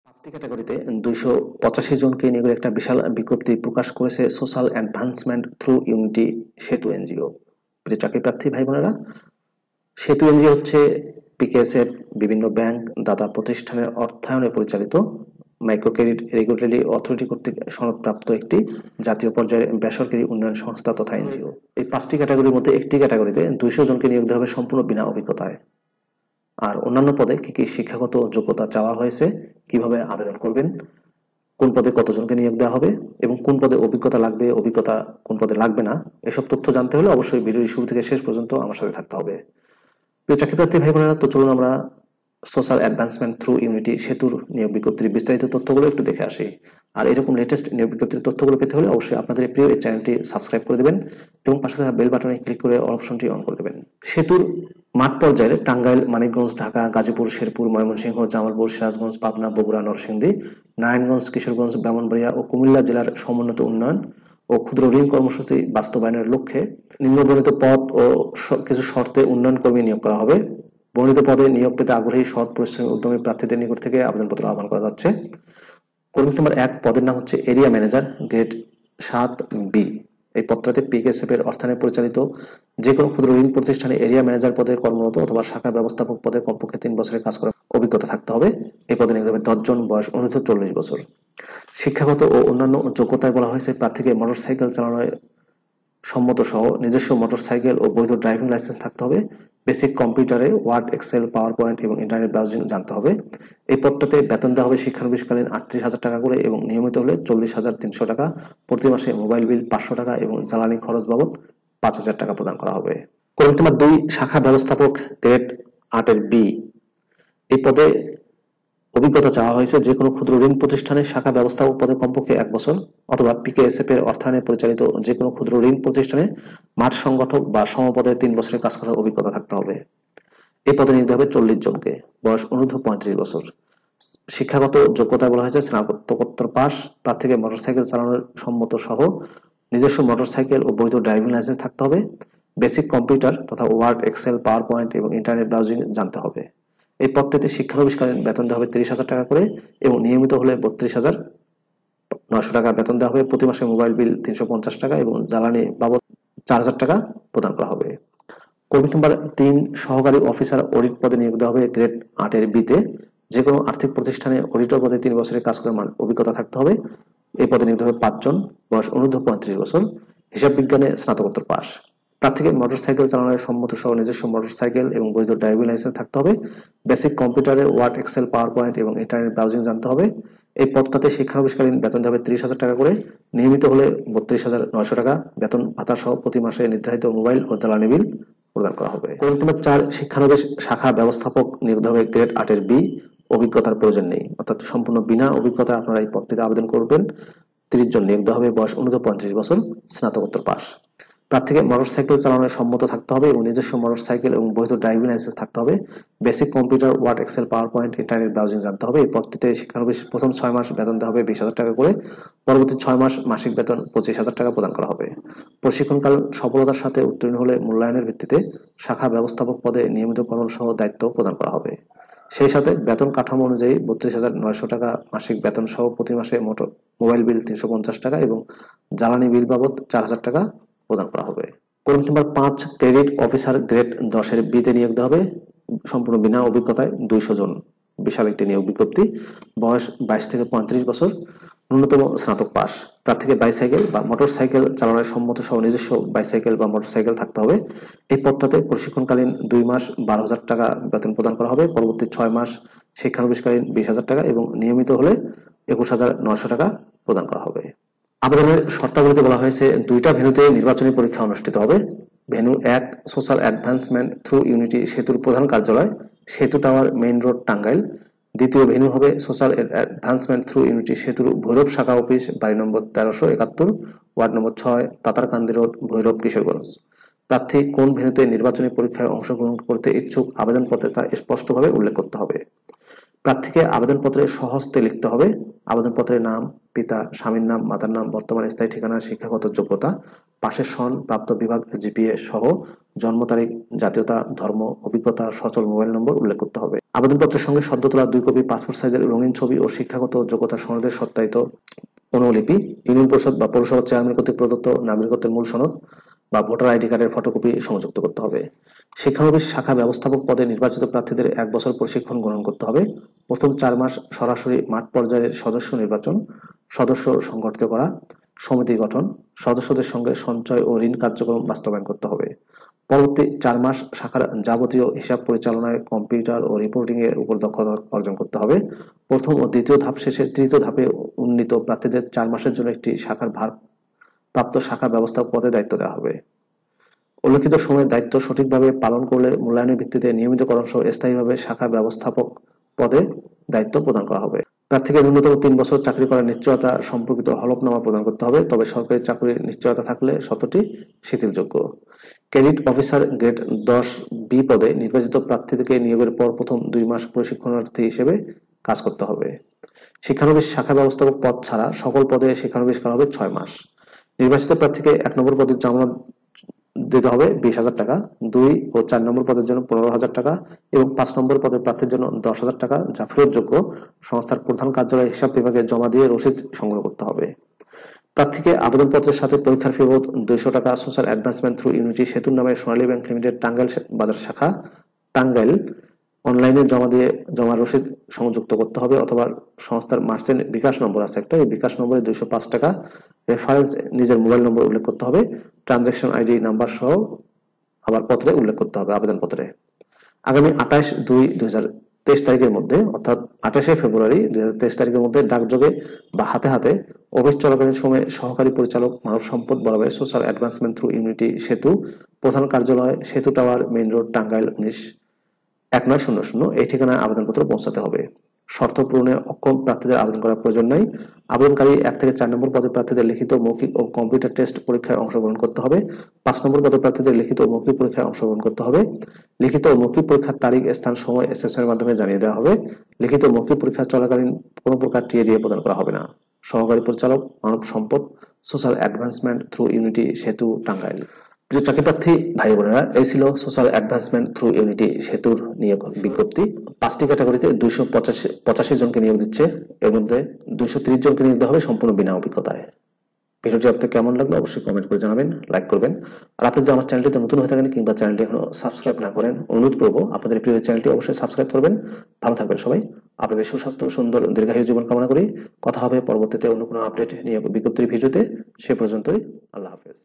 5টি ক্যাটাগরিতে 285 জনকে নিয়োগের একটা বিশাল বিজ্ঞপ্তি প্রকাশ করেছে সোশ্যাল অ্যাডভান্সমেন্ট থ্রু ইউনিটি সেতু এনজিও। প্রিয় চাকরি প্রার্থী ভাই বোনেরা, সেতু এনজিও হচ্ছে পিকেএসএফ, বিভিন্ন ব্যাংক, দাতা প্রতিষ্ঠানের অর্থায়নে পরিচালিত মাইক্রো ক্রেডিট রেগুলেটরি অথরিটি কর্তৃক সনদপ্রাপ্ত একটি জাতীয় পর্যায়ের বেসরকারি উন্নয়ন সংস্থা তথা এনজিও। এই 5টি ক্যাটাগরির মধ্যে একটি ক্যাটাগরিতে 200 জনকে নিয়োগ দেওয়া হবে সম্পূর্ণ বিনা অভিজ্ঞতায়। আর অন্যান্য পদে কি কি শিক্ষাগত যোগ্যতা চাওয়া হয়েছে, কিভাবে আবেদন করবেন, কোন পদে কতজনকে নিয়োগ দেওয়া হবে এবং কোন পদে অভিজ্ঞতা লাগবে, অভিজ্ঞতা কোন পদে লাগবে না, এসব তথ্য জানতে হলে অবশ্যই ভিডিওটি শুরু থেকে শেষ পর্যন্ত আমার সাথে থাকতে হবে। প্রিয় চাকরিপ্রার্থী ভাই বোনেরা, তো চলুন আমরা সোশ্যাল অ্যাডভান্সমেন্ট থ্রু ইউনিটি সেতুর নিয়োগ বিজ্ঞপ্তির বিস্তারিত তথ্যগুলো একটু দেখে আসি। আর এরকম লেটেস্ট নিয়োগ বিজ্ঞপ্তির তথ্যগুলো পেতে হলে অবশ্যই আপনাদের প্রিয় এই চ্যানেলটি সাবস্ক্রাইব করে দেবেন এবং পাশে থাকা বেল বাটনে ক্লিক করে অল অপশনটি অন করে দেবেন। সেতুর মাঠ পর্যায়ে টাঙ্গাইল, মানিকগঞ্জ, ঢাকা, গাজীপুর, শেরপুর, ময়মনসিংহ, জামালপুর, সিরাজগঞ্জ, পাবনা, বগুড়া, নরসিংদী, নারায়ণগঞ্জ, কিশোরগঞ্জ, ব্রাহ্মণবাড়িয়া ও কুমিল্লা জেলার সমন্বিত উন্নয়ন ও ক্ষুদ্র ঋণ কর্মসূচি বাস্তবায়নের লক্ষ্যে নিম্নবর্ণিত পদ ও কিছু শর্তে উন্নয়ন কর্মী নিয়োগ করা হবে। বর্ণিত পদে নিয়োগ পেতে আগ্রহী সৎ পরিশ্রমী উদ্যমী প্রার্থীদের নিকট থেকে আবেদনপত্র আহ্বান করা যাচ্ছে। কর্মী নম্বর 1 পদের নাম হচ্ছে এরিয়া ম্যানেজার, গ্রেড 7B। এই পদটাতে পিকেএসএফ এর অর্থায়নে পরিচালিত যে কোনো ক্ষুদ্র ঋণ প্রতিষ্ঠানে এরিয়া ম্যানেজার পদে কর্মরত অথবা শাখা ব্যবস্থাপক পদে কমপক্ষে 3 বছরের কাজ করার অভিজ্ঞতা থাকতে হবে। এই পদে নিয়োগ হবে 10 জন, বয়স অনূর্ধ্ব 40 বছর। শিক্ষাগত ও অন্যান্য যোগ্যতায় বলা হয়েছে প্রার্থীকে মোটরসাইকেল চালানোর সম্মত সহ নিজস্ব মোটরসাইকেল ও বৈধ ড্রাইভিং লাইসেন্স থাকতে হবে। বেসিক কম্পিউটারে ওয়ার্ড, এক্সেল, পাওয়ার পয়েন্ট এবং ইন্টারনেট ব্রাউজিং জানতে হবে। এই পদটাতে বেতন দেওয়া হবে শিক্ষানবিশকালীন 38,000 টাকা করে এবং নিয়মিত হলে 40,300 টাকা। প্রতি মাসে মোবাইল বিল 500 টাকা এবং জ্বালানি খরচ বাবদ 5,000 টাকা প্রদান করা হবে। কর্মী নম্বর 2 শাখা ব্যবস্থাপক, গ্রেড 8B। এই পদে অভিজ্ঞতা চাওয়া হয়েছে যে কোনো ক্ষুদ্র ঋণ প্রতিষ্ঠানের শাখা ব্যবস্থাপক পদে কমপক্ষে 1 বছর অথবা পিকেএসএফ এর অর্থায়নে পরিচালিত যে কোনো ক্ষুদ্র ঋণ প্রতিষ্ঠানে মাঠ সংগঠক বা সমপদে 3 বছরের কাজ করার অভিজ্ঞতা থাকতে হবে। এই পদে নিয়োগ হবে 40 জনকে, বয়স অনূর্ধ্ব 35 বছর। শিক্ষাগত যোগ্যতা বলা হয়েছে স্নাতকোত্তর পাস। প্রার্থীকে মোটরসাইকেল চালানোর সম্মত সহ নিজস্ব মোটরসাইকেল ও বৈধ ড্রাইভিং লাইসেন্স থাকতে হবে। বেসিক কম্পিউটার তথা ওয়ার্ড, এক্সেল, পাওয়ার পয়েন্ট এবং ইন্টারনেট ব্রাউজিং জানতে হবে। এই পদটিতে শিক্ষানবিশকালীন বেতন দেওয়া হবে 30,000 টাকা করে এবং নিয়মিত হলে 32,900 টাকা বেতন দেওয়া হবে। প্রতি মাসে মোবাইল বিল 350 টাকা এবং জ্বালানি বাবদ 4,000 টাকা প্রদান করা হবে। কর্মী নম্বর 3 সহকারী অফিসার অডিট পদে নিয়োগ দেওয়া হবে গ্রেড 8B-তে। যে কোনো আর্থিক প্রতিষ্ঠানে অডিটর পদে 3 বছরের কাজ করার অভিজ্ঞতা থাকতে হবে। এই পদে নিয়োগ দেওয়া হবে 5 জন, বয়স অনূর্ধ্ব 35 বছর। হিসাব বিজ্ঞানে স্নাতকোত্তর পাস। প্রার্থীকে মোটরসাইকেল চালানোর সম্মত সহ নিজস্ব মোটরসাইকেল এবং বৈধ ড্রাইভিং লাইসেন্স থাকতে হবে। বেসিক কম্পিউটারে ওয়ার্ড, এক্সেল, পাওয়ার পয়েন্ট এবং ইন্টারনেট ব্রাউজিং জানতে হবে। এই পদটাতে শিক্ষানবিশকালীন বেতন দেওয়া হবে 30,000 টাকা করে, নিয়মিত হলে 32,900 টাকা। বেতন ভাতা সহ প্রতি মাসে নির্ধারিত মোবাইল ও জ্বালানি বিল প্রদান করা হবে। কর্মী নম্বর 4 শিক্ষানবিশ শাখা ব্যবস্থাপক নিয়োগ দেওয়া হবে গ্রেড 8B। অভিজ্ঞতার প্রয়োজন নেই, অর্থাৎ সম্পূর্ণ বিনা অভিজ্ঞতা আপনারা এই পদটিতে আবেদন করবেন। 30 জন নিয়োগ দেওয়া হবে, বয়স অনূর্ধ্ব 35 বছর, স্নাতকোত্তর পাস। প্রার্থীকে মোটরসাইকেল চালানোর সম্মত থাকতে হবে এবং নিজস্ব মোটরসাইকেল এবং বৈধ ড্রাইভিং লাইসেন্স থাকতে হবে। Basic computer, word, excel, PowerPoint, internet browsing জানতে হবে। এই পদটিতে শিক্ষানবিশ প্রথম 6 মাস বেতন দেওয়া হবে 20,000 টাকা করে, পরবর্তী 6 মাস মাসিক বেতন 25,000 টাকা প্রদান করা হবে। প্রশিক্ষণকাল সফলতার সাথে উত্তীর্ণ হলে মূল্যায়নের ভিত্তিতে শাখা ব্যবস্থাপক পদে নিয়মিতকরণ সহ দায়িত্ব প্রদান করা হবে। সেই সাথে বেতন কাঠামো অনুযায়ী 32,900 টাকা মাসিক বেতন সহ প্রতি মাসে মোবাইল বিল 350 টাকা এবং জ্বালানি বিল বাবদ 4,000 টাকা প্রদান করা হবে। কর্মী নম্বর 5 ক্রেডিট অফিসার, গ্রেড 10B-তে নিয়োগ দেওয়া হবে সম্পূর্ণ বিনা অভিজ্ঞতায় 200 জন। বিশাল একটি নিয়োগ বিজ্ঞপ্তি। বয়স 22 থেকে 35 বছর, ন্যূনতম স্নাতক পাস। প্রার্থীকে বাইসাইকেল বা মোটরসাইকেল চালানোর সম্মত সহ নিজস্ব বাইসাইকেল বা মোটরসাইকেল থাকতে হবে। এই পদটাতে প্রশিক্ষণকালীন 2 মাস 12,000 টাকা বেতন প্রদান করা হবে, পরবর্তী 6 মাস শিক্ষানবিশকালীন 20,000 টাকা এবং নিয়মিত হলে 21,900 টাকা প্রদান করা হবে। আবেদনের শর্তাবলীতে বলা হয়েছে 2টা ভেন্যুতে নির্বাচনী পরীক্ষা অনুষ্ঠিত হবে। Venue 1 social advancement through unity সেতুর প্রধান কার্যালয়, সেতু টাওয়ার, মেইন রোড, টাঙ্গাইল। দ্বিতীয় ভেন্যু হবে সোশ্যাল অ্যাডভান্সমেন্ট থ্রু ইউনিটি সেতুর ভৈরব শাখা অফিস, বাড়ি number 1371, ward number 6, Tatarkandi road, Bhairab, Kishoreganj. প্রার্থী কোন ভেন্যুতে নির্বাচনী পরীক্ষায় অংশগ্রহণ করতে ইচ্ছুক আবেদনপত্রে তা স্পষ্টভাবে উল্লেখ করতে হবে। প্রার্থীকে আবেদনপত্রে স্বহস্তে লিখতে হবে। আবেদনপত্রের নাম, পিতা, স্বামীর নাম, মাতার নাম, বর্তমান স্থায়ী ঠিকানা, শিক্ষাগত যোগ্যতা, পাশের সন, প্রাপ্ত বিভাগ, জিপিএ সহ জন্ম তারিখ, জাতীয়তা, ধর্ম, অভিজ্ঞতা, সচল মোবাইল নম্বর উল্লেখ করতে হবে। আবেদনপত্রের সঙ্গে সদ্য তোলা 2 কপি পাসপোর্ট সাইজের রঙিন ছবি ও শিক্ষাগত যোগ্যতা সনদের সত্যায়িত অনুলিপি, ইউনিয়ন পরিষদ বা পৌরসভার চেয়ারম্যান কর্তৃক প্রদত্ত নাগরিকত্বের মূল সনদ বা ভোটার আইডি কার্ডের ফটোকপি সংযুক্ত করতে হবে। শিক্ষানবিশ শাখা ব্যবস্থাপক পদে নির্বাচিত প্রার্থীদের 1 বছর প্রশিক্ষণ গ্রহণ করতে হবে। প্রথম 4 মাস সরাসরি মাঠ পর্যায়ের সদস্য নির্বাচন, সদস্য সংগঠিত করা, সমিতি গঠন, সদস্যদের সঙ্গে সঞ্চয় ও ঋণ কার্যক্রম বাস্তবায়ন করতে হবে। পরবর্তী 4 মাস শাখার যাবতীয় হিসাব পরিচালনায়, কম্পিউটার ও রিপোর্টিং এর উপর দক্ষতা অর্জন করতে হবে। প্রথম ও দ্বিতীয় ধাপ শেষে তৃতীয় ধাপে উন্নীত প্রার্থীদের 4 মাসের জন্য একটি শাখার ভারপ্রাপ্ত শাখা ব্যবস্থাপক পদে দায়িত্ব দেওয়া হবে। উল্লেখিত সময়ের দায়িত্ব সঠিকভাবে পালন করলে মূল্যায়নের ভিত্তিতে নিয়মিতকরণ সহ স্থায়ীভাবে শাখা ব্যবস্থাপক পদে দায়িত্ব প্রদান করা হবে। প্রার্থীকে ন্যূনতম 3 বছর চাকরি করার নিশ্চয়তা সম্পর্কিত হলফনামা প্রদান করতে হবে, তবে সরকারি চাকরির নিশ্চয়তা থাকলে শর্তটি শিথিলযোগ্য। ক্রেডিট অফিসার গ্রেড 10B পদে নির্বাচিত প্রার্থীদেরকে নিয়োগের পর প্রথম 2 মাস প্রশিক্ষণার্থী হিসেবে কাজ করতে হবে। শিক্ষানবিশ শাখা ব্যবস্থাপক পদ ছাড়া সকল পদে শিক্ষানবিশ কাল হবে 6 মাস। নির্বাচিত প্রার্থীকে 1 নম্বর পদের জামানত দিতে হবে 20,000 টাকা, 2 ও 4 নম্বর পদের জন্য 15,000 টাকা এবং 5 নম্বর পদের প্রার্থীর জন্য 10,000 টাকা, যা ফেরতযোগ্য সংস্থার প্রধান কার্যালয় হিসাব বিভাগে জমা দিয়ে রসিদ সংগ্রহ করতে হবে। প্রার্থীকে আবেদনপত্রের সাথে পরীক্ষার ফি বাবদ 200 টাকা সোশ্যাল অ্যাডভান্সমেন্ট থ্রু ইউনিটি সেতু নামে সোনালী ব্যাংক লিমিটেড টাঙ্গাইল বাজার শাখা টাঙ্গাইল অনলাইনে জমা রসিদ সংযুক্ত করতে হবে, অথবা সংস্থার মার্চেন্ট বিকাশ নম্বর আছে একটা, এই বিকাশ নম্বরে 205 টাকা, রেফারেন্স নিজের মোবাইল নম্বর উল্লেখ করতে হবে, ট্রানজাকশন আইডি নাম্বার সহ আবার পত্রে উল্লেখ করতে হবে আবেদনপত্রে। আগামী 28/2/2023 তারিখের মধ্যে, অর্থাৎ 28 ফেব্রুয়ারি 2023 তারিখের মধ্যে ডাকযোগে বা হাতে হাতে অফিস চলাকালীন সময়ে সহকারী পরিচালক মানব সম্পদ বরাবর সোশ্যাল অ্যাডভান্সমেন্ট থ্রু ইউনিটি সেতু, প্রধান কার্যালয়, সেতু টাওয়ার, মেইন রোড, টাঙ্গাইল 19/1900 এই ঠিকানায় আবেদনপত্র পৌঁছাতে হবে। শর্ত পূরণে অক্ষম প্রার্থীদের আবেদন করার প্রয়োজন নাই। আবেদনকারী 1 থেকে 4 নম্বর পদের প্রার্থীদের লিখিত, মৌখিক ও কম্পিউটার টেস্ট পরীক্ষায় অংশগ্রহণ করতে হবে। 5 নম্বর পদের প্রার্থীদের লিখিত ও মৌখিক পরীক্ষায় অংশগ্রহণ করতে হবে। লিখিত ও মৌখিক পরীক্ষার তারিখ, স্থান, সময় এসএমএস এর মাধ্যমে জানিয়ে দেওয়া হবে। লিখিত ও মৌখিক পরীক্ষা চলাকালীন কোনো প্রকার টিএডিএ প্রদান করা হবে না। সহকারী পরিচালক মানব সম্পদ, সোশ্যাল অ্যাডভান্সমেন্ট থ্রু ইউনিটি সেতু, টাঙ্গাইল। প্রিয় চাকরি প্রার্থী ভাই বোনেরা, এই ছিল সোশ্যাল অ্যাডভান্সমেন্ট থ্রু ইউনিটি সেতুর নিয়োগ বিজ্ঞপ্তি। 5টি ক্যাটাগরিতে 285 জনকে নিয়োগ দিচ্ছে। এর মধ্যে 230 জনকে নিয়োগ দেওয়া হবে সম্পূর্ণ বিনা অভিজ্ঞতায়। ভিডিওটি আপনাদের কেমন লাগলো অবশ্যই কমেন্ট করে জানাবেন, লাইক করবেন। আর আপনি যদি আমার চ্যানেলটিতে নতুন হয়ে থাকেন কিংবা চ্যানেলটি এখনো সাবস্ক্রাইব না করেন, অনুরোধ করবো আপনাদের প্রিয় চ্যানেলটি অবশ্যই সাবস্ক্রাইব করবেন। ভালো থাকবেন সবাই। আপনাদের সুস্বাস্থ্য, সুন্দর, দীর্ঘায়ু জীবন কামনা করি। কথা হবে পরবর্তীতে অন্য কোনো আপডেট নিয়োগ বিজ্ঞপ্তির ভিডিওতে। সে পর্যন্তই, আল্লাহ হাফেজ।